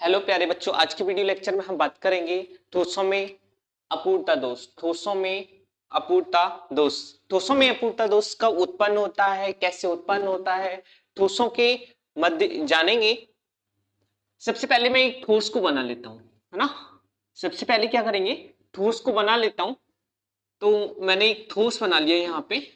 Hello प्यारे बच्चों, आज की वीडियो लेक्चर में हम बात करेंगे ठोसों में अपूर्णता दोष। ठोसों में अपूर्णता दोष, ठोसों में अपूर्णता दोष कब उत्पन्न होता है, कैसे उत्पन्न होता है, ठोसों के मध्य जानेंगे। सबसे पहले मैं एक ठोस को बना लेता हूं, है ना। सबसे पहले क्या करेंगे, ठोस को बना लेता हूं। तो मैंने एक ठोस बना लिया यहाँ पे।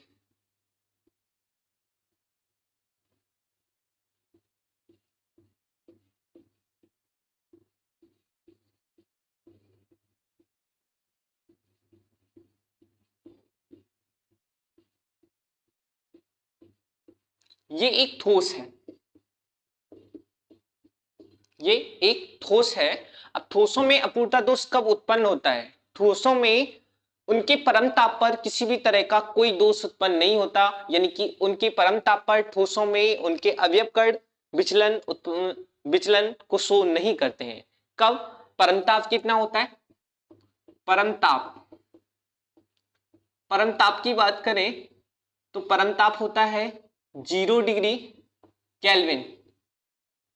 ये एक ठोस है, ये एक ठोस है। अब ठोसों में अपूर्णता दोष कब उत्पन्न होता है? ठोसों में उनके परम ताप पर किसी भी तरह का कोई दोष उत्पन्न नहीं होता, यानी कि उनके परम ताप पर ठोसों में उनके अवयव कण विचलन को शो नहीं करते हैं। कब? परम ताप कितना होता है? परम ताप, परम ताप की बात करें तो परम ताप होता है 0 डिग्री केल्विन।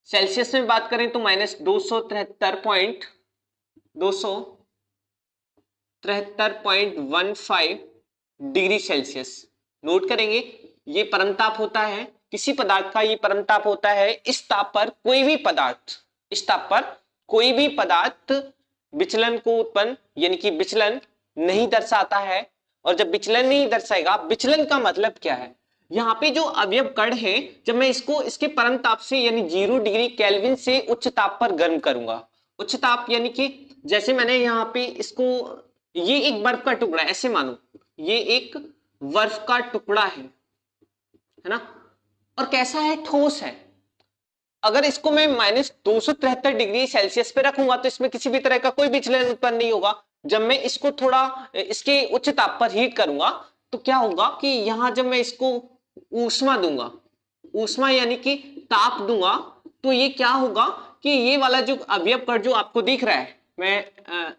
सेल्सियस में बात करें तो -273.15 डिग्री सेल्सियस। नोट करेंगे, ये परमताप होता है किसी पदार्थ का, ये परमताप होता है इस ताप पर कोई भी पदार्थ, इस ताप पर कोई भी पदार्थ विचलन को उत्पन्न यानी कि विचलन नहीं दर्शाता है। और जब विचलन नहीं दर्शाएगा, विचलन का मतलब क्या है? यहाँ पे जो अवयव कण है, जब मैं इसको इसके परम ताप से यानी 0 डिग्री केल्विन से उच्च ताप पर गर्म करूंगा, उच्च ताप यानी कि जैसे मैंने यहाँ पे इसको, ये एक बर्फ का टुकड़ा है, ऐसे मानो ये एक बर्फ का टुकड़ा है ना। और कैसा है? ठोस है। अगर इसको मैं -273 डिग्री सेल्सियस पे रखूंगा तो इसमें किसी भी तरह का कोई विचलन उत्पन्न नहीं होगा। जब मैं इसको थोड़ा इसके उच्च ताप पर हीट करूंगा तो क्या होगा कि यहां जब मैं इसको ऊष्मा दूंगा, ऊष्मा यानी कि ताप दूंगा, तो ये क्या होगा कि ये वाला जो अवयव कण जो आपको दिख रहा है, मैं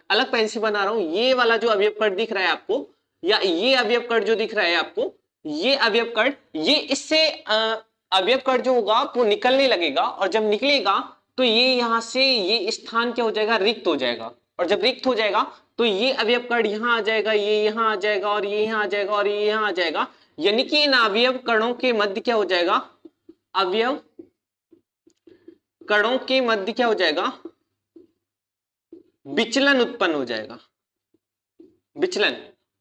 अलग पेन से बना रहा हूं, ये वाला जो अवयव कण दिख रहा है आपको, या ये अवयव कण जो दिख रहा है आपको, ये अवयव कण, ये इससे अवयव कण जो होगा वो निकलने लगेगा। और जब निकलेगा तो ये यहां से ये स्थान क्या हो जाएगा? रिक्त हो जाएगा। और जब रिक्त हो जाएगा तो ये अवयव कण यहां आ जाएगा, ये यहां आ जाएगा, और ये यहां आ जाएगा, और ये यहां आ जाएगा। यानी कि इन अवयव कणों के मध्य क्या हो जाएगा? अवयव कणों के मध्य क्या हो जाएगा? विचलन उत्पन्न हो जाएगा, विचलन।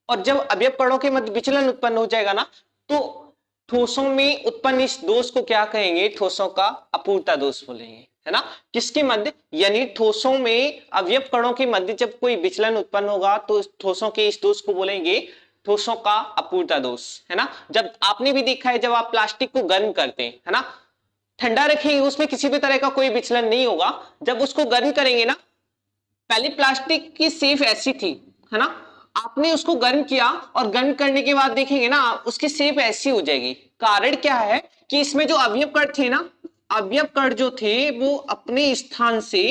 और जब अवयव कणों के मध्य विचलन उत्पन्न हो जाएगा ना, तो ठोसों में उत्पन्न इस दोष को क्या कहेंगे? ठोसों का अपूर्णता दोष बोलेंगे, है ना। किसके मध्य? यानी ठोसों में अवयव कणों के मध्य जब कोई विचलन उत्पन्न होगा तो ठोसों के इस दोष को बोलेंगे ठोसों का अपूर्णता दोष, है ना। जब आपने भी देखा है, जब आप प्लास्टिक को गर्म करते हैं, है ना, ठंडा रखेंगे उसमें किसी भी तरह का कोई विचलन नहीं होगा। जब उसको गर्म करेंगे ना, पहले प्लास्टिक की शेप ऐसी थी, है ना, आपने उसको गर्म किया और गर्म करने के बाद देखेंगे ना, उसकी शेप ऐसी हो जाएगी। कारण क्या है कि इसमें जो अवयव कण थे ना, अवयव कण जो थे वो अपने स्थान से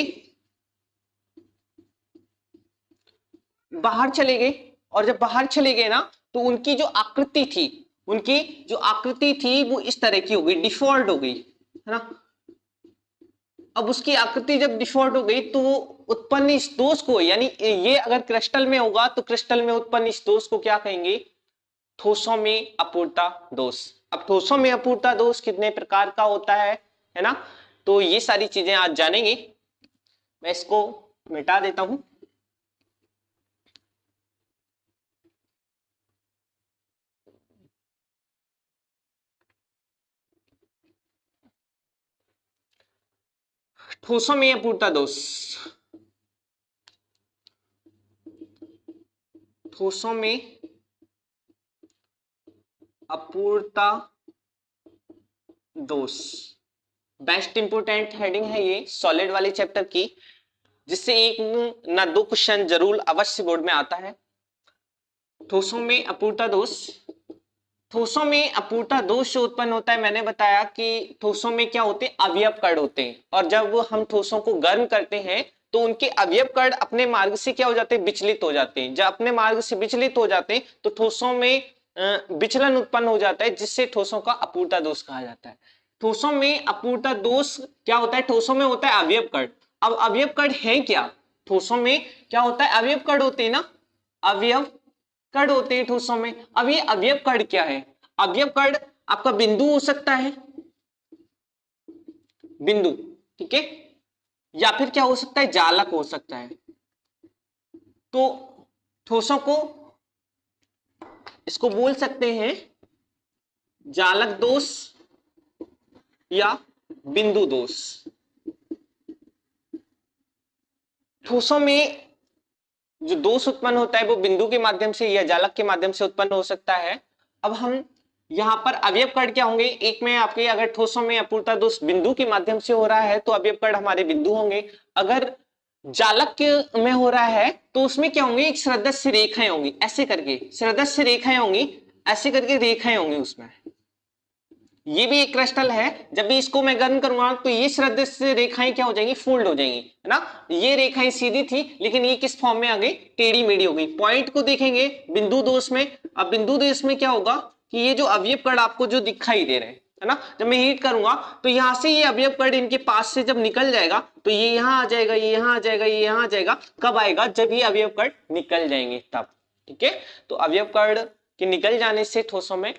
बाहर चले गए। और जब बाहर चले गए ना, तो उनकी जो आकृति थी, उनकी जो आकृति थी वो इस तरह की हो गई, डिफॉल्ट हो गई, है ना। अब उसकी आकृति जब डिफॉल्ट हो गई तो उत्पन्न इस दोष को, यानी ये अगर क्रिस्टल में होगा तो क्रिस्टल में उत्पन्न इस दोष को क्या कहेंगे? ठोसों में अपूर्णता दोष। अब ठोसों में अपूर्णता दोष कितने प्रकार का होता है ना, तो ये सारी चीजें आज जानेंगे। मैं इसको मिटा देता हूं। ठोसों में अपूर्णता दोष, ठोसों में अपूर्णता दोष बेस्ट इंपोर्टेंट हेडिंग है ये सॉलिड वाले चैप्टर की, जिससे एक ना दो क्वेश्चन जरूर अवश्य बोर्ड में आता है। ठोसों में अपूर्णता दोष, ठोसों में अपूर्णता दोष जो उत्पन्न होता है, मैंने बताया कि ठोसों में क्या होते हैं? अवयव कण होते हैं। और जब हम ठोसों को गर्म करते हैं तो उनके अवयव कण अपने मार्ग से क्या हो जाते हैं? विचलित हो जाते हैं। जब अपने मार्ग से विचलित हो जाते हैं तो ठोसों में विचलन उत्पन्न हो जाता है, जिससे ठोसों का अपूर्णता दोष कहा जाता है। ठोसों में अपूर्णता दोष क्या होता है? ठोसों में होता है अवयव कण। अब अवयव कण है क्या? ठोसों में क्या होता है? अवयव कण होते हैं ना, अवयव कण होते हैं ठोसों में। अब ये अवयव कण क्या है? अवयव कण आपका बिंदु हो सकता है, बिंदु, ठीक है, या फिर क्या हो सकता है? जालक हो सकता है। तो ठोसों को इसको बोल सकते हैं जालक दोष या बिंदु दोष। ठोसों में जो दोष उत्पन्न होता है वो बिंदु के माध्यम से या जालक के माध्यम से उत्पन्न हो सकता है। अब हम यहाँ पर अवयव कण क्या होंगे? एक में आपके अगर ठोसों में अपूर्णता दोष बिंदु के माध्यम से हो रहा है तो अवयव कण हमारे बिंदु होंगे। अगर जालक में हो रहा है तो उसमें क्या होंगे? एक सदृश रेखाएं होंगी, ऐसे करके सदृश रेखाएं होंगी, ऐसे करके रेखाएं होंगी उसमें। ये भी एक क्रिस्टल है, जब भी इसको मैं गर्म करूंगा तो ये सदृश रेखाएं क्या हो जाएंगी? फोल्ड हो जाएंगी, है ना। ये रेखाएं सीधी थी लेकिन ये किस फॉर्म में आ गई? टेढ़ी मेढ़ी हो गई। पॉइंट को देखेंगे बिंदु दोष में। अब बिंदु दोष में क्या होगा कि ये जो अवयव कण आपको जो दिखाई दे रहे हैं, है ना, जब मैं हीट करूंगा तो यहां से ये अवयव कण इनके पास से जब निकल जाएगा तो ये यहां आ जाएगा, ये यहां आ जाएगा, ये यहां आ जाएगा। कब आएगा? जब ये अवयव कण निकल जाएंगे तब, ठीक है। तो अवयव कण के निकल जाने से ठोसों में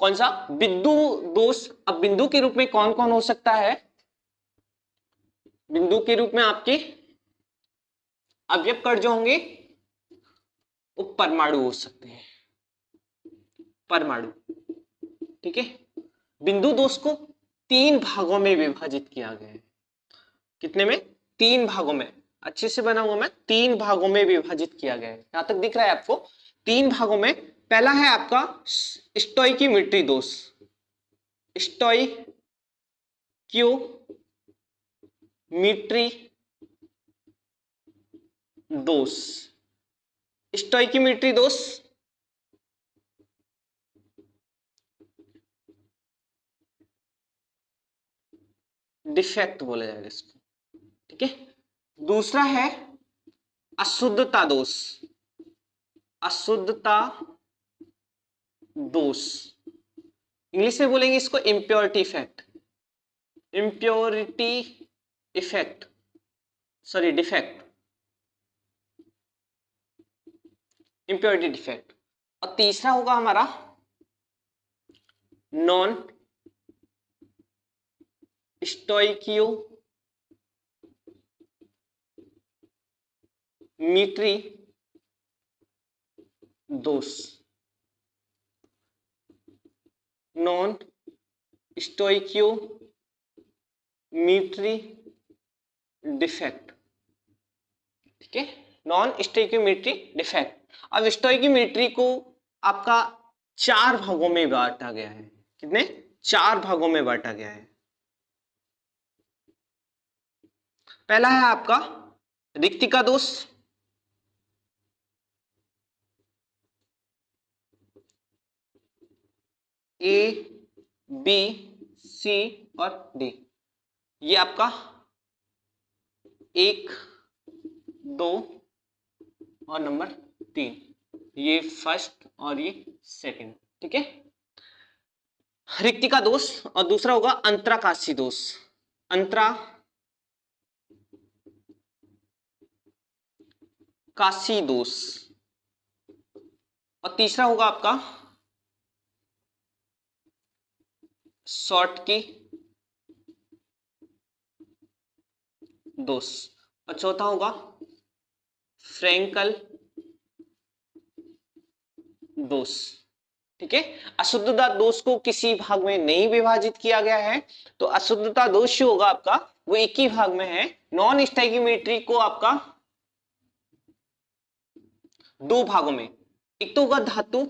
कौन सा? बिंदु दोष। अब बिंदु के रूप में कौन कौन हो सकता है? बिंदु के रूप में आपके अवयव कण जो होंगे वो परमाणु हो सकते हैं, परमाणु, ठीक है। बिंदु दोष को 3 भागों में विभाजित किया गया है। कितने में? 3 भागों में। अच्छे से बना हुआ मैं, 3 भागों में विभाजित किया गया है। यहां तक दिख रहा है आपको? 3 भागों में। पहला है आपका स्टोइकियोमेट्री दोष, स्टोइकियोमेट्री दोष। स्टोइकियोमेट्री दोष डिफेक्ट बोला जाएगा इसको, ठीक है। दूसरा है अशुद्धता दोष, अशुद्धता दोष, इंग्लिश में बोलेंगे इसको impurity effect, impurity effect, sorry defect, impurity defect. और तीसरा होगा हमारा नॉन स्टोइकियोमेट्री दोष, नॉन स्टोइकियोमेट्री डिफेक्ट, ठीक है, नॉन स्टोइकियोमेट्री डिफेक्ट। अब स्टोइकियोमेट्री को आपका 4 भागों में बांटा गया है। कितने? 4 भागों में बांटा गया है। पहला है आपका रिक्तिका दोष, ए बी सी और डी। ये आपका 1 2 और नंबर 3, ये फर्स्ट और ये सेकंड, ठीक है, रिक्तिका दोष। और दूसरा होगा अंतराकाशी दोष, अंतराकाशी दोष। और तीसरा होगा आपका शॉर्टकी दोष। और चौथा होगा फ्रैंकल दोष, ठीक है। अशुद्धता दोष को किसी भाग में नहीं विभाजित किया गया है, तो अशुद्धता दोष जो होगा आपका वो एक ही भाग में है। नॉन स्टोइकियोमेट्री को आपका 2 भागों में, एक तो होगा धातु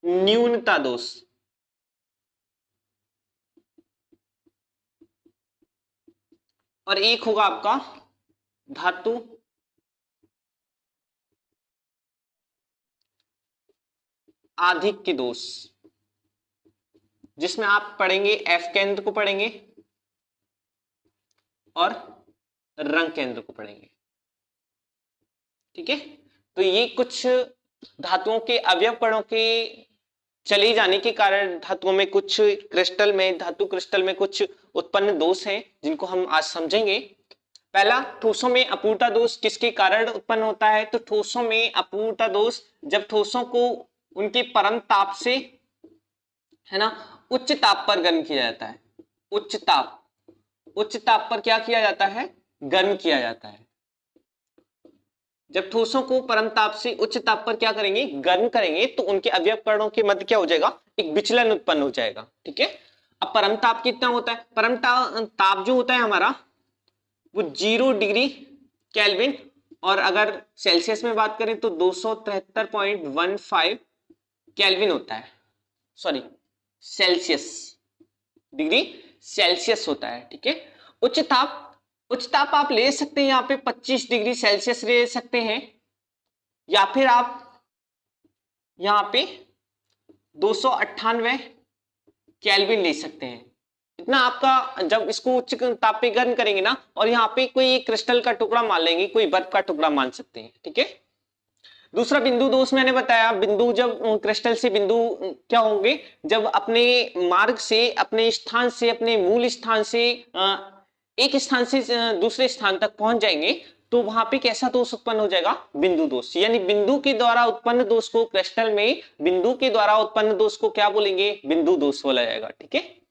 न्यूनता दोष, और एक होगा आपका धातु आधिक्य दोष, जिसमें आप पढ़ेंगे एफ केंद्र को पढ़ेंगे और रंग केंद्र को पढ़ेंगे, ठीक है। तो ये कुछ धातुओं के अवयव कणों के चले जाने के कारण धातुओं में कुछ क्रिस्टल में, धातु क्रिस्टल में कुछ उत्पन्न दोष हैं जिनको हम आज समझेंगे। पहला, ठोसों में अपूर्णता दोष किसके कारण उत्पन्न होता है? तो ठोसों में अपूर्णता दोष जब ठोसों को उनके परम ताप से, है ना, उच्च ताप पर गर्म किया जाता है। उच्च ताप पर क्या किया जाता है? गर्म किया जाता है। जब ठोसों को परम ताप से उच्च ताप पर क्या करेंगे? गर्म करेंगे, तो उनके अवयव कणों के मध्य क्या हो जाएगा? एक विचलन उत्पन्न हो जाएगा। ठीक है। अब परम ताप कितना होता है? परम ताप जो होता है हमारा वो 0 डिग्री केल्विन, और अगर सेल्सियस में बात करें तो 273.15 केल्विन होता है। सॉरी, सेल्सियस, डिग्री सेल्सियस होता है। ठीक है। उच्च ताप आप ले सकते हैं यहाँ पे 25 डिग्री सेल्सियस ले सकते हैं, या फिर आप यहाँ पे 298 केल्विन ले सकते हैं। इतना आपका, जब इसको उच्च ताप पे गर्म करेंगे ना, और यहाँ पे कोई क्रिस्टल का टुकड़ा मान लेंगे, कोई बर्फ का टुकड़ा मान सकते हैं। ठीक है। दूसरा बिंदु दोष मैंने बताया, बिंदु जब क्रिस्टल से बिंदु क्या होंगे? जब अपने मार्ग से, अपने स्थान से, अपने मूल स्थान से एक स्थान से दूसरे स्थान तक पहुंच जाएंगे, तो वहां पे कैसा दोष उत्पन्न हो जाएगा? बिंदु दोष। यानी बिंदु के द्वारा उत्पन्न दोष को, क्रिस्टल में बिंदु के द्वारा उत्पन्न दोष को क्या बोलेंगे? बिंदु दोष बोला जाएगा। ठीक है।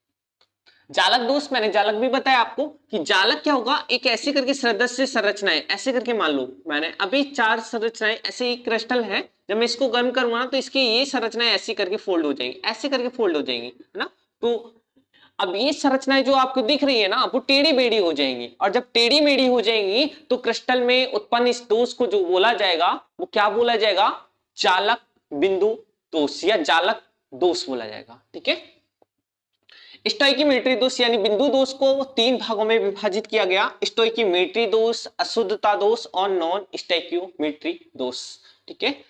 जालक दोष, मैंने जालक भी बताया आपको कि जालक क्या होगा? एक ऐसे करके सदस्य संरचनाएं, ऐसे करके मान लो मैंने अभी 4 संरचनाएं, ऐसे एक क्रिस्टल है, जब मैं इसको गर्म करूंगा ना, तो इसकी ये संरचनाएं ऐसी करके फोल्ड हो जाएंगी, ऐसे करके फोल्ड हो जाएंगी, है ना। तो अब ये संरचनाएं जो आपको दिख रही है ना, वो टेढ़ी मेढ़ी हो जाएंगी, और जब टेढ़ी मेढ़ी हो जाएंगी तो क्रिस्टल में उत्पन्न इस दोष को जो बोला जाएगा, वो क्या बोला जाएगा? जालक बिंदु दोष या जालक दोष बोला जाएगा। ठीक है। स्टोइकियोमेट्री दोष, यानी बिंदु दोष को 3 भागों में विभाजित किया गया। स्टोइकियोमेट्री दोष, अशुद्धता दोष और नॉन स्टोइकियोमेट्री दोष। ठीक है।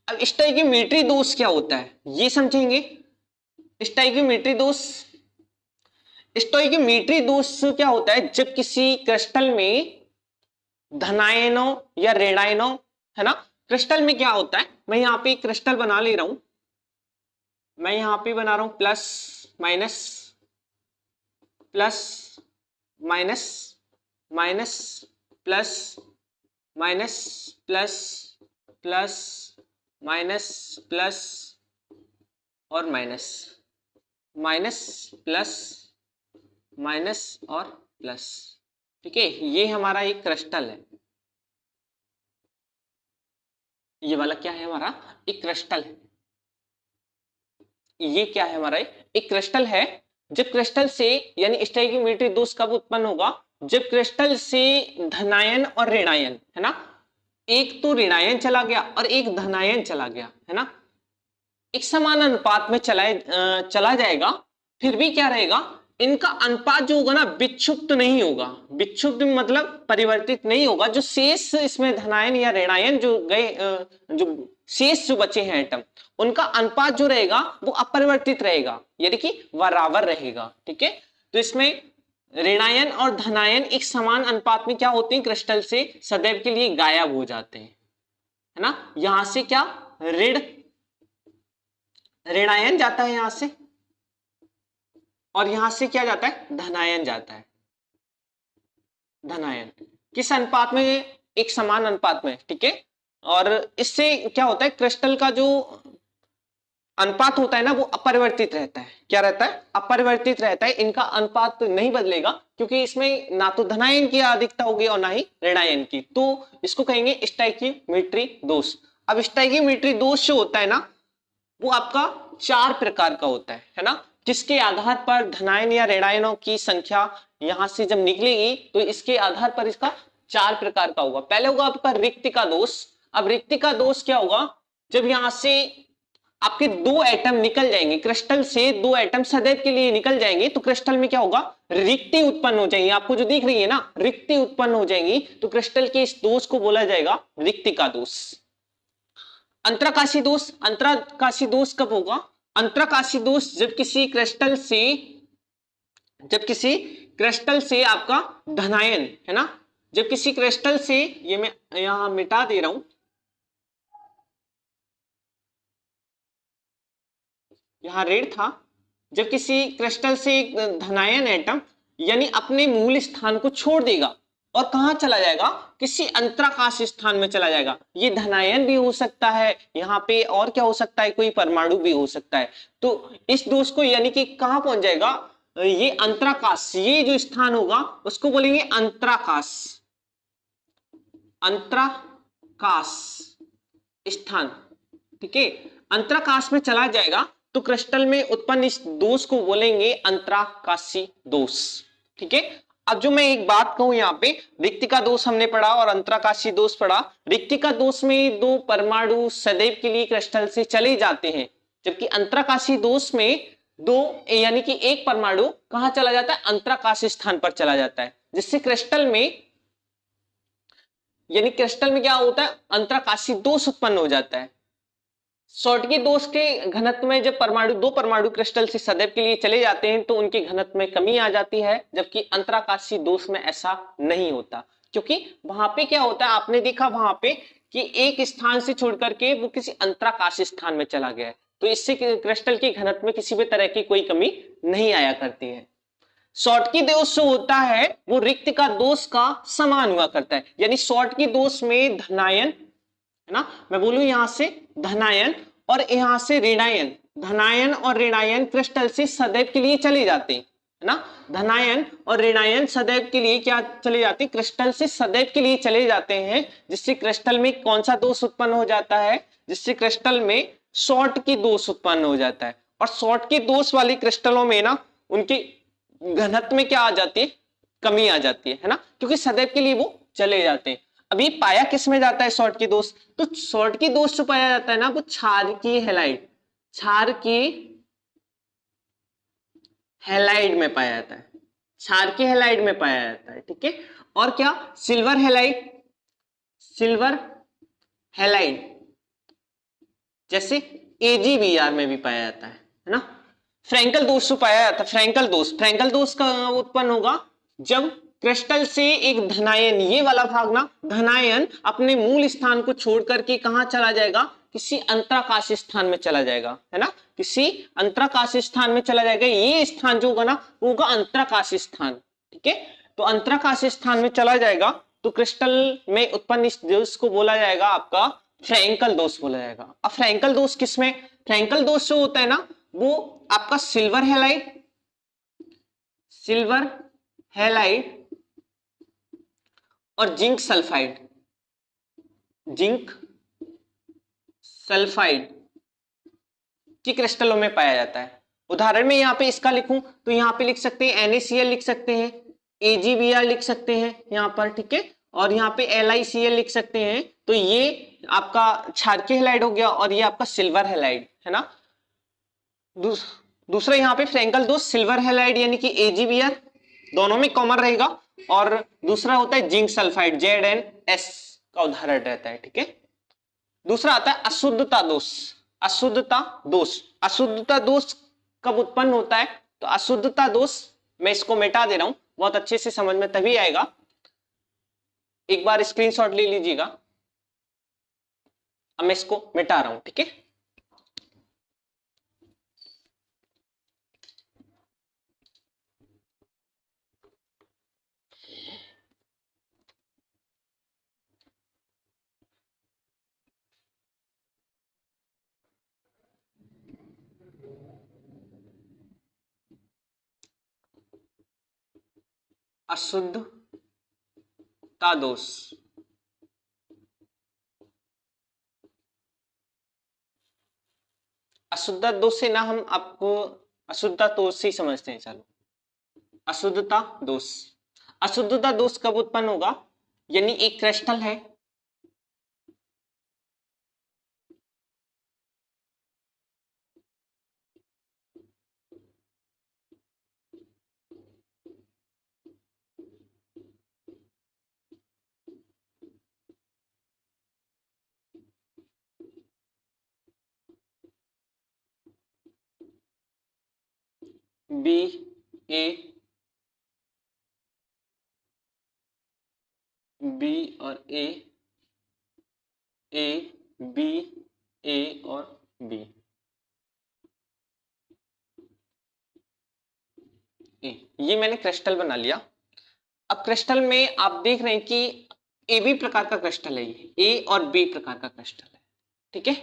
अब स्टोइकियोमेट्री दोष क्या होता है ये समझेंगे। स्टोइकियोमेट्री दोष क्या होता है? जब किसी क्रिस्टल में धनायनों या ऋणायनों, है ना, क्रिस्टल में क्या होता है, मैं यहाँ पे क्रिस्टल बना ले रहा हूं, मैं यहाँ पे बना रहा हूं plus minus plus minus minus plus minus plus plus minus plus और माइनस माइनस प्लस माइनस और प्लस। ठीक है। ये हमारा एक क्रिस्टल है, ये वाला क्या है? हमारा एक क्रिस्टल है। ये क्या है? हमारा एक क्रिस्टल है। जब क्रिस्टल से, यानी स्टोइकियोमेट्री दोष कब उत्पन्न होगा? जब क्रिस्टल से धनायन और ऋणायन, है ना, एक तो ऋणायन चला गया और एक धनायन चला गया, है ना, एक समान अनुपात में चला जाएगा, फिर भी क्या रहेगा? इनका अनुपात जो होगा ना, विक्षुप्त नहीं होगा। विक्षुप्त मतलब परिवर्तित नहीं होगा। जो शेष इसमें धनायन या ऋणायन जो गए, जो शेष जो बचे हैं एटम, उनका अनुपात जो रहेगा वो अपरिवर्तित रहेगा, यानी कि बराबर रहेगा। ठीक है। तो इसमें ऋणायन और धनायन एक समान अनुपात में क्या होते हैं? क्रिस्टल से सदैव के लिए गायब हो जाते हैं, है ना। यहां से क्या ऋणायन जाता है यहां से, और यहां से क्या जाता है? धनायन जाता है। धनायन किस अनुपात में? एक समान अनुपात में। ठीक है। और इससे क्या होता है? क्रिस्टल का जो अनुपात होता है ना, वो अपरिवर्तित रहता है। क्या रहता है? अपरिवर्तित रहता है। इनका अनुपात नहीं बदलेगा, क्योंकि इसमें ना तो धनायन की अधिकता होगी और ना ही ऋणायन की। तो इसको कहेंगे स्टोइकियोमेट्री दोष। अब स्टोइकियोमेट्री दोष जो होता है ना, वो आपका 4 प्रकार का होता है ना, जिसके आधार पर धनायन या ऋणायनों की संख्या यहां से जब निकलेगी, तो इसके आधार पर इसका 4 प्रकार का होगा। पहले होगा आपका रिक्तिका दोष। अब रिक्तिका दोष क्या होगा? जब यहां से आपके 2 एटम निकल जाएंगे, क्रिस्टल से 2 एटम सदैव के लिए निकल जाएंगे, तो क्रिस्टल में क्या होगा? रिक्ति उत्पन्न हो जाएंगी। आपको जो दिख रही है ना, रिक्ति उत्पन्न हो जाएंगी, तो क्रिस्टल के इस दोष को बोला जाएगा रिक्तिका दोष। अंतराकाशी दोष। अंतराकाशी दोष कब होगा? अंतराकाशी दोष जब किसी क्रिस्टल से आपका धनायन, है ना, जब किसी क्रिस्टल से, ये मैं यहां मिटा दे रहा हूं, यहाँ रेड था, जब किसी क्रिस्टल से एक धनायन एटम यानी अपने मूल स्थान को छोड़ देगा और कहां चला जाएगा, किसी अंतराकाश स्थान में चला जाएगा। ये धनायन भी हो सकता है यहाँ पे, और क्या हो सकता है, कोई परमाणु भी हो सकता है। तो इस दोष को यानी कि कहां पहुंच जाएगा, ये अंतराकाश, ये जो स्थान होगा उसको बोलेंगे अंतराकाश, अंतराकाश स्थान। ठीक है, अंतराकाश में चला जाएगा तो क्रिस्टल में उत्पन्न इस दोष को बोलेंगे अंतराकाशी दोष। ठीक है, अब जो मैं एक बात कहूं, यहाँ पे रिक्तिका दोष हमने पढ़ा और अंतराकाशी दोष पढ़ा। रिक्तिका दोष में दो परमाणु सदैव के लिए क्रिस्टल से चले जाते हैं, जबकि अंतराकाशी दोष में दो यानी कि एक परमाणु कहां चला जाता है, अंतराकाशी स्थान पर चला जाता है, जिससे क्रिस्टल में यानी क्रिस्टल में क्या होता है, अंतराकाशी दोष उत्पन्न हो जाता है। शॉर्टकी दोष के घनत्व में जब दो परमाणु क्रिस्टल से सदैव के लिए चले जाते हैं तो उनके घनत्व में कमी आ जाती है, जबकि अंतराकाशी दोष में ऐसा नहीं होता, क्योंकि वहां पे क्या होता है, आपने देखा वहां पे कि एक स्थान से छोड़ करके वो किसी अंतराकाशी स्थान में चला गया है, तो इससे क्रिस्टल के घनत्व में किसी भी तरह की कोई कमी नहीं आया करती है। शॉर्टकी दोष जो होता है वो रिक्तिका दोष का समान हुआ करता है, यानी शॉर्टकी दोष में धनायन है ना, मैं बोलूं यहां से धनायन और यहां से ऋणायन, धनायन और ऋणायन क्रिस्टल से सदैव के लिए चले जाते हैं, है ना, धनायन और ऋणायन सदैव के लिए क्या चले जाते हैं, क्रिस्टल से सदैव के लिए चले जाते हैं, जिससे क्रिस्टल में कौन सा दोष उत्पन्न हो जाता है, जिससे क्रिस्टल में शॉर्ट की दोष उत्पन्न हो जाता है। और शॉर्ट की दोष वाली क्रिस्टलों में ना उनकी घनत्व में क्या आ जाती है, कमी आ जाती है ना, क्योंकि सदैव के लिए वो चले जाते हैं। अभी पाया किस में जाता है शॉर्ट की दोष, तो शॉर्ट की दोष जो पाया जाता है ना वो क्षार की हैलाइड, क्षार की हैलाइड में पाया जाता है, क्षार की हैलाइड में पाया जाता है। ठीक है, और क्या, सिल्वर हैलाइड, सिल्वर हैलाइड जैसे AgBr में भी पाया जाता है ना। फ्रैंकल दोष जो पाया जाता है, फ्रैंकल दोष का उत्पन्न होगा जब क्रिस्टल से एक धनायन, ये वाला भाग ना, धनायन अपने मूल स्थान को छोड़ करके कहां चला जाएगा, किसी अंतराकाश स्थान में चला जाएगा, है ना, किसी अंतराकाश स्थान में चला जाएगा। ये स्थान जो होगा ना वो होगा अंतराकाश स्थान। ठीक है, तो अंतराकाश स्थान में चला जाएगा तो क्रिस्टल में उत्पन्न इस दोष को बोला जाएगा आपका फ्रैंकल दोष बोला जाएगा। अब फ्रैंकल दोष किसमें, फ्रैंकल दोष जो होता है ना वो आपका सिल्वर हैलाइड, सिल्वर हैलाइड और जिंक सल्फाइड, जिंक सल्फाइड की क्रिस्टलों में पाया जाता है। उदाहरण में यहाँ पे इसका लिखूं तो यहाँ पे लिख सकते हैं NaCl लिख सकते हैं, AgBr लिख सकते हैं यहाँ पर। ठीक है, और यहाँ पे LiCl लिख सकते हैं, तो ये आपका क्षारकीय हैलाइड हो गया और ये आपका सिल्वर हैलाइड है ना। दूसरा यहाँ पे फ्रैंकल दोष सिल्वर हैलाइड यानी कि AgBr दोनों में कॉमन रहेगा, और दूसरा होता है जिंक सल्फाइड ZnS का उदाहरण रहता है। ठीक है, दूसरा आता है अशुद्धता दोष, अशुद्धता दोष, अशुद्धता दोष कब उत्पन्न होता है, तो अशुद्धता दोष मैं इसको मिटा दे रहा हूं, बहुत अच्छे से समझ में तभी आएगा, एक बार स्क्रीनशॉट ले लीजिएगा। अब मैं इसको मिटा रहा हूं। ठीक है, अशुद्धता दोष, अशुद्धता दोष से ना हम आपको अशुद्धता दोष से ही समझते हैं। चलो, अशुद्धता दोष, अशुद्धता दोष कब उत्पन्न होगा, यानी एक क्रिस्टल है, बी ए बी और ए, ए बी, ए और बी, ए, ये मैंने क्रिस्टल बना लिया। अब क्रिस्टल में आप देख रहे हैं कि ए बी प्रकार का क्रिस्टल है, ये ए और बी प्रकार का क्रिस्टल है, ठीक है।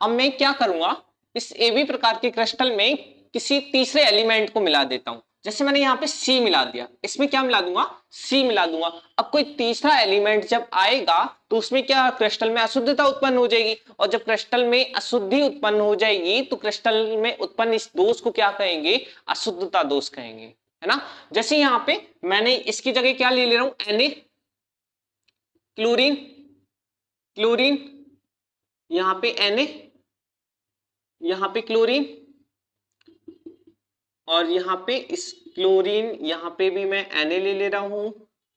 अब मैं क्या करूंगा, इस ए बी प्रकार के क्रिस्टल में किसी तीसरे एलिमेंट को मिला देता हूं। जैसे मैंने यहाँ पे सी मिला दिया, इसमें क्या मिला दूंगा, सी मिला दूंगा। अब कोई तीसरा एलिमेंट जब आएगा तो उसमें क्या, क्रिस्टल में अशुद्धता उत्पन्न हो जाएगी, और जब क्रिस्टल में अशुद्धि उत्पन्न हो जाएगी तो क्रिस्टल में उत्पन्न इस दोष को क्या कहेंगे, अशुद्धता दोष कहेंगे, है ना। जैसे यहाँ पे मैंने इसकी जगह क्या ले रहा हूं, Na, क्लोरीन, क्लोरीन, यहाँ पे Na, यहाँ पे क्लोरीन, और यहाँ पे इस क्लोरीन, यहाँ पे भी मैं Na ले रहा हूं,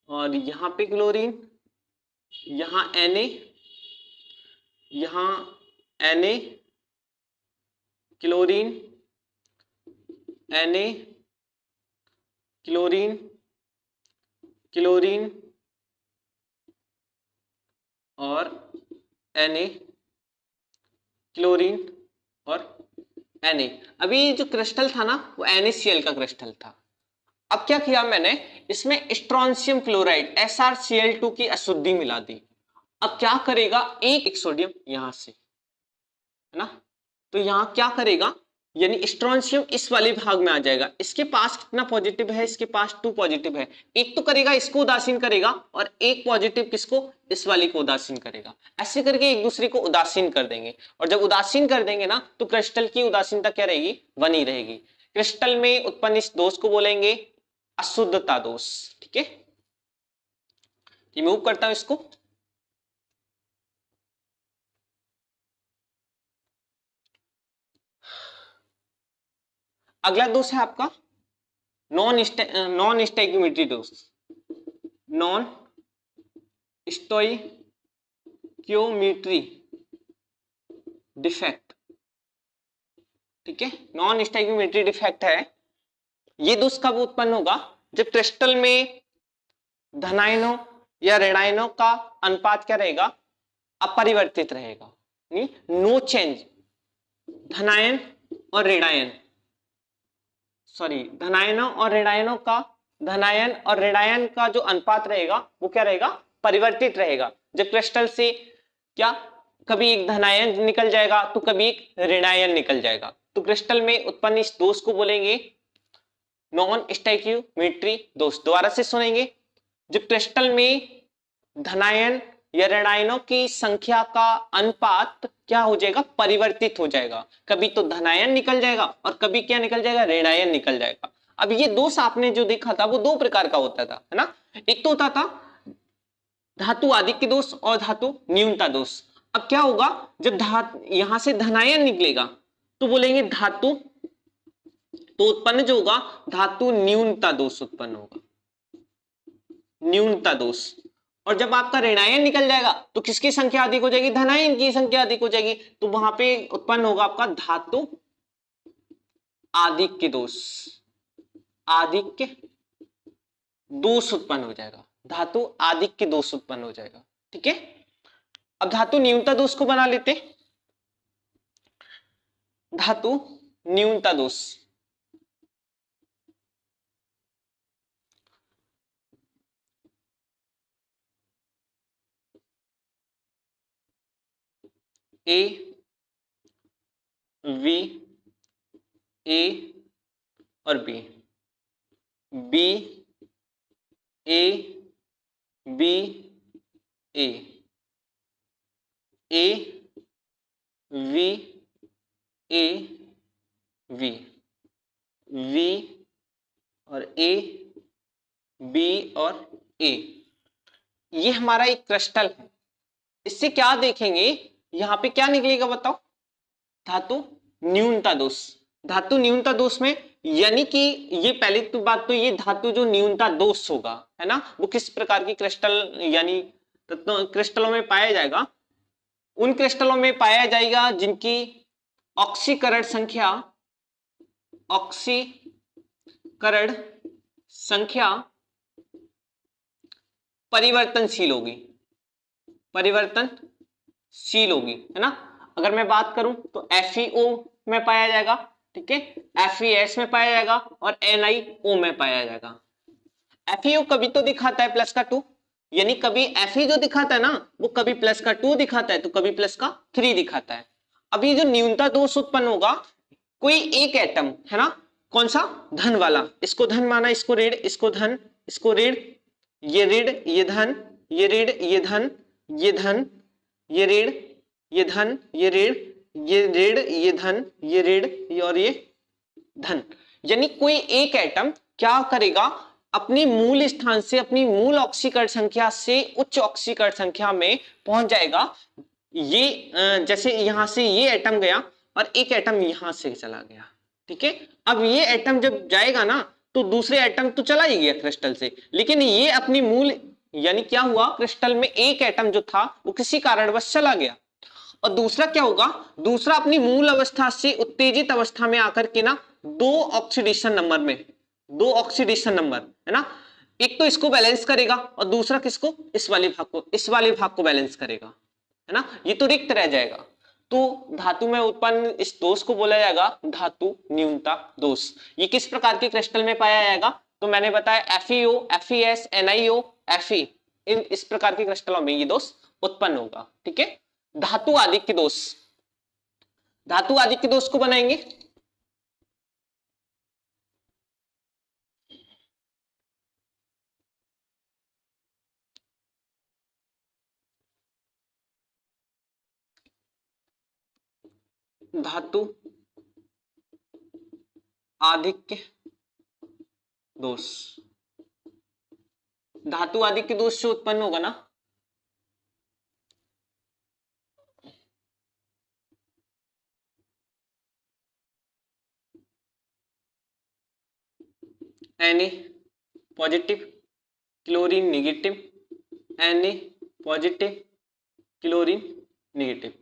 और यहाँ पे क्लोरीन, यहाँ Na, यहाँ Na, chlorine, Na, chlorine, chlorine, और Na, क्लोरीन, और Na। अभी जो क्रिस्टल था ना वो NaCl का क्रिस्टल था। अब क्या किया मैंने, इसमें स्ट्रोंशियम क्लोराइड SrCl2 की अशुद्धि मिला दी। अब क्या करेगा, एक सोडियम यहां से, है ना, तो यहां क्या करेगा, यानी स्ट्रोंशियम इस वाले भाग में आ जाएगा। इसके पास कितना पॉजिटिव है, इसके पास 2 पॉजिटिव है, एक तो करेगा इसको उदासीन करेगा, और एक पॉजिटिव किसको, इस वाले को उदासीन करेगा। ऐसे करके एक दूसरे को उदासीन कर देंगे, और जब उदासीन कर देंगे ना तो क्रिस्टल की उदासीनता क्या रहेगी, बनी रहेगी। क्रिस्टल में उत्पन्न इस दोष को बोलेंगे अशुद्धता दोष, ठीक है। रिमूव करता हूं इसको। अगला दोष है आपका नॉन स्टोइकियोमेट्री दोष, नॉन स्टोइकियोमेट्री डिफेक्ट, ठीक है। नॉन स्टोइकियोमेट्री डिफेक्ट है। ये दोष कब उत्पन्न होगा, जब क्रिस्टल में धनायनों या ऋणायनों का अनुपात क्या रहेगा, अपरिवर्तित रहेगा, नो चेंज। धनायन और ऋणायन, सॉरी, धनायनों और ऋणायनों का, धनायन और ऋणायन का जो अनुपात रहेगा वो क्या रहेगा, परिवर्तित रहेगा। जब क्रिस्टल से क्या, कभी एक धनायन निकल जाएगा तो कभी एक ऋणायन निकल जाएगा, तो क्रिस्टल में उत्पन्न इस दोष को बोलेंगे नॉन स्टोइकियोमेट्री दोष। दोबारा से सुनेंगे, जब क्रिस्टल में धनायन या ऋणायनों की संख्या का अनुपात क्या हो जाएगा, परिवर्तित हो जाएगा। कभी तो धनायन निकल जाएगा और कभी क्या निकल जाएगा, ऋणायन निकल जाएगा। अब ये दोष आपने जो देखा था वो 2 प्रकार का होता था, है ना। एक तो होता था धातु आधिक्य दोष और धातु न्यूनता दोष। अब क्या होगा, जब यहां से धनायन निकलेगा तो बोलेंगे धातु, तो उत्पन्न जो होगा धातु न्यूनता दोष उत्पन्न होगा, न्यूनता दोष। और जब आपका ऋणायन निकल जाएगा तो किसकी संख्या अधिक हो जाएगी, धनायन की संख्या अधिक हो जाएगी, तो वहां पे उत्पन्न होगा आपका धातु आधिक्य दोष, आधिक्य दोष उत्पन्न हो जाएगा, धातु आधिक्य दोष उत्पन्न हो जाएगा, ठीक है। अब धातु न्यूनता दोष को बना लेते, धातु न्यूनता दोष, ए वी, ए और B, B A B A, A V A V, V और ए, बी और ए, ये हमारा एक क्रिस्टल है। इससे क्या देखेंगे, यहां पे क्या निकलेगा बताओ, धातु न्यूनता दोष। धातु न्यूनता दोष में यानी कि ये पहली तो बात, तो ये धातु जो न्यूनता दोष होगा, है ना, वो किस प्रकार की क्रिस्टल यानी क्रिस्टलों में पाया जाएगा, उन क्रिस्टलों में पाया जाएगा जिनकी ऑक्सीकरण संख्या, ऑक्सीकरण संख्या परिवर्तनशील होगी, परिवर्तनशील होगी, है ना। अगर मैं बात करूं तो FeO में पाया जाएगा, ठीक है, FeS में पाया जाएगा और NiO में पाया जाएगा। FeO कभी तो दिखाता है प्लस का 2, यानी कभी Fe जो दिखाता है ना वो कभी प्लस का 2 दिखाता है तो कभी प्लस का 3 दिखाता है। अब ये जो न्यूनता दोष उत्पन्न होगा, कोई एक एटम है ना, कौन सा, धन वाला, इसको धन माना, इसको ऋण, इसको धन, इसको ऋण, ये ऋण ये धन, ये ऋण ये धन, ये धन, ये ऋण ये धन, ये ऋण ये ऋण ये धन, ये ऋण और ये धन। यानी कोई एक एटम क्या करेगा, अपनी मूल स्थान से, अपनी मूल ऑक्सीकरण संख्या से उच्च ऑक्सीकरण संख्या में पहुंच जाएगा। ये जैसे यहां से ये एटम गया और एक एटम यहां से चला गया, ठीक है। अब ये एटम जब जाएगा ना तो दूसरे एटम तो चला ही गया क्रिस्टल से, लेकिन ये अपनी मूल, यानी क्या हुआ, क्रिस्टल में एक एटम जो था वो किसी कारणवश चला गया, और दूसरा क्या होगा, दूसरा अपनी मूल अवस्था से उत्तेजित अवस्था में आकर के ना दो ऑक्सीडेशन नंबर में, दो ऑक्सीडेशन नंबर है ना, एक तो इसको बैलेंस करेगा और दूसरा किसको, इस वाले भाग को, इस वाले भाग को बैलेंस करेगा, है ना, ये तो रिक्त रह जाएगा। तो धातु में उत्पन्न इस दोष को बोला जाएगा धातु न्यूनता दोष। ये किस प्रकार के क्रिस्टल में पाया जाएगा, तो मैंने बताया FeO, FeS, NiO, Fe, इन इस प्रकार के क्रिस्टलों में ये दोष उत्पन्न होगा, ठीक है। धातु आदिक्य दोष, धातु आदिक्य दोष को बनाएंगे, धातु आधिक्य दोष, धातु आधिक्य दोष से उत्पन्न होगा ना, Na positive, chlorine negative, Na positive, chlorine negative,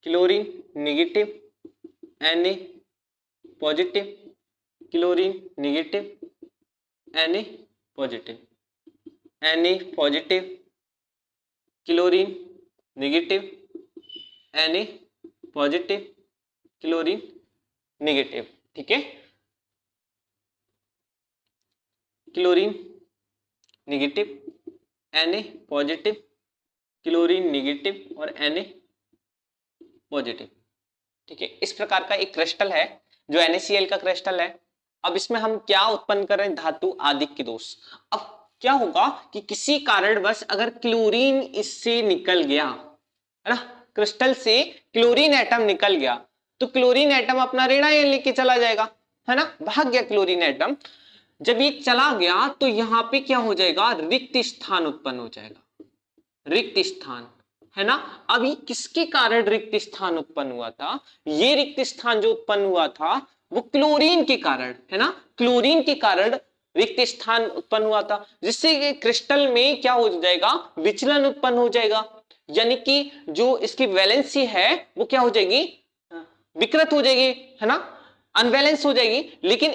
chlorine negative, Na positive, chlorine negative, Na positive, Na positive, chlorine negative, Na positive, chlorine negative, ठीक है। Chlorine negative, Na positive, chlorine negative और Na पॉजिटिव, ठीक है। इस प्रकार का एक crystal है जो NaCl का क्रिस्टल है। अब इसमें हम क्या उत्पन्न कर रहे हैं, धातु आदिक्य दोष। अब क्या होगा कि किसी कारणवश अगर क्लोरीन इससे निकल गया, है ना, क्रिस्टल से क्लोरीन एटम निकल गया, तो क्लोरीन एटम अपना ऋण आयन लेके चला जाएगा, है ना, भाग गया क्लोरीन एटम। जब ये चला गया तो यहां पे क्या हो जाएगा, रिक्त स्थान उत्पन्न हो जाएगा, रिक्त स्थान, है ना। अभी किसके कारण रिक्त स्थान उत्पन्न हुआ था, ये रिक्त स्थान जो उत्पन्न हुआ था वो क्लोरीन के कारण, है ना, क्लोरीन के कारण रिक्त स्थान उत्पन्न हुआ था, जिससे क्रिस्टल में क्या हो जाएगा, विचलन उत्पन्न हो जाएगा, यानी कि जो इसकी वैलेंसी है वो क्या हो जाएगी, विकृत हो जाएगी, है ना, अनबैलेंस हो जाएगी। लेकिन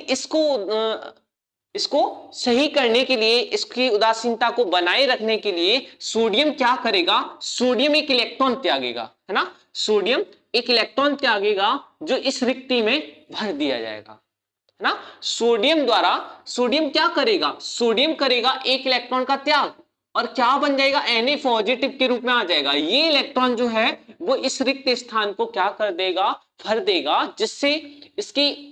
इसको सही करने के लिए, इसकी उदासीनता को बनाए रखने के लिए सोडियम क्या करेगा, सोडियम एक इलेक्ट्रॉन त्यागेगा, है ना, सोडियम एक इलेक्ट्रॉन त्यागेगा जो इस रिक्ति में भर दिया जाएगा, है ना। सोडियम द्वारा, सोडियम क्या करेगा, सोडियम करेगा एक इलेक्ट्रॉन का त्याग और क्या बन जाएगा, Na पॉजिटिव के रूप में आ जाएगा। ये इलेक्ट्रॉन जो है वो इस रिक्त स्थान को क्या कर देगा, भर देगा, जिससे इसकी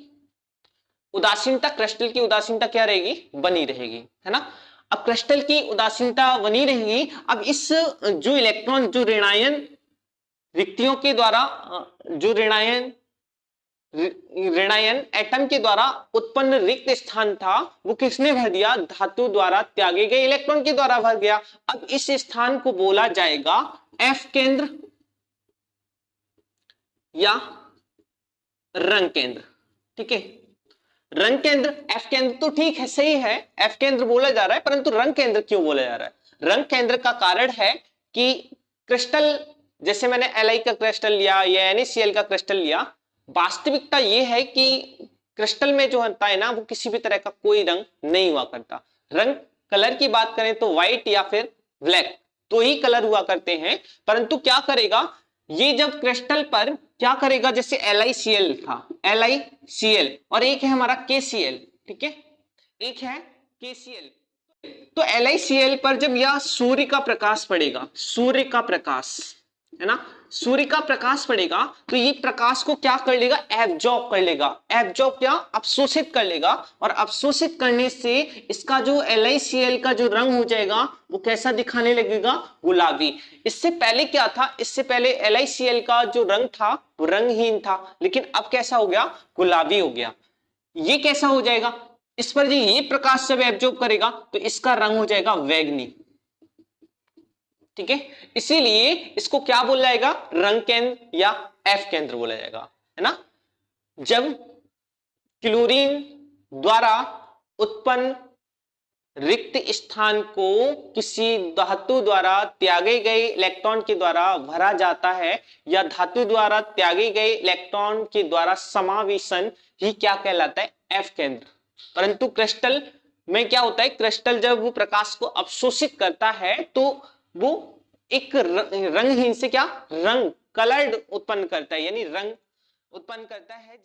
उदासीनता, क्रिस्टल की उदासीनता क्या रहेगी, बनी रहेगी, है ना। अब क्रिस्टल की उदासीनता बनी रहेगी। अब इस जो इलेक्ट्रॉन, जो ऋणायन रिक्तियों के द्वारा, जो ऋणायन एटम के द्वारा उत्पन्न रिक्त स्थान था वो किसने भर दिया, धातु द्वारा त्यागे गए इलेक्ट्रॉन के द्वारा भर गया। अब इस स्थान को बोला जाएगा F केंद्र या रंग केंद्र, ठीक है। रंग केंद्र, F केंद्र तो ठीक है, सही है, F केंद्र बोला जा रहा है, परंतु रंग केंद्र क्यों बोला जा रहा है, रंग केंद्र का कारण है कि क्रिस्टल, जैसे मैंने Li का क्रिस्टल लिया या NaCl का क्रिस्टल लिया, वास्तविकता यह है कि क्रिस्टल में जो होता है ना वो किसी भी तरह का कोई रंग नहीं हुआ करता। रंग कलर की बात करें तो व्हाइट या फिर ब्लैक तो ही कलर हुआ करते हैं, परंतु क्या करेगा, ये जब क्रिस्टल पर क्या करेगा, जैसे LiCl था, LiCl, और एक है हमारा KCl, ठीक है, एक है KCl। तो LiCl पर जब यह सूर्य का प्रकाश पड़ेगा, सूर्य का प्रकाश है ना, सूर्य का प्रकाश पड़ेगा, तो ये प्रकाश को क्या कर लेगा, एब्जॉर्ब कर लेगा। एब्जॉर्ब क्या, अवशोषित कर लेगा, और अवशोषित करने से इसका जो LiCl का जो रंग हो जाएगा वो कैसा दिखाने लगेगा, गुलाबी। इससे पहले क्या था, इससे पहले LiCl का जो रंग था वो रंगहीन था, लेकिन अब कैसा हो गया, गुलाबी हो गया। ये कैसा हो जाएगा, इस पर ये प्रकाश जब एब्जॉर्ब करेगा तो इसका रंग हो जाएगा वैगनी, ठीक है। इसीलिए इसको क्या बोला जाएगा, रंग केंद्र या एफ केंद्र बोला जाएगा, है ना। जब क्लोरीन द्वारा उत्पन्न रिक्त स्थान को किसी धातु द्वारा त्यागे गए इलेक्ट्रॉन के द्वारा भरा जाता है, या धातु द्वारा त्यागे गए इलेक्ट्रॉन के द्वारा समावेशन ही क्या कहलाता है, एफ केंद्र। परंतु क्रिस्टल में क्या होता है, क्रिस्टल जब वो प्रकाश को अवशोषित करता है तो वो एक रंगहीन से क्या, रंग कलर्ड उत्पन्न करता है, यानी रंग उत्पन्न करता है।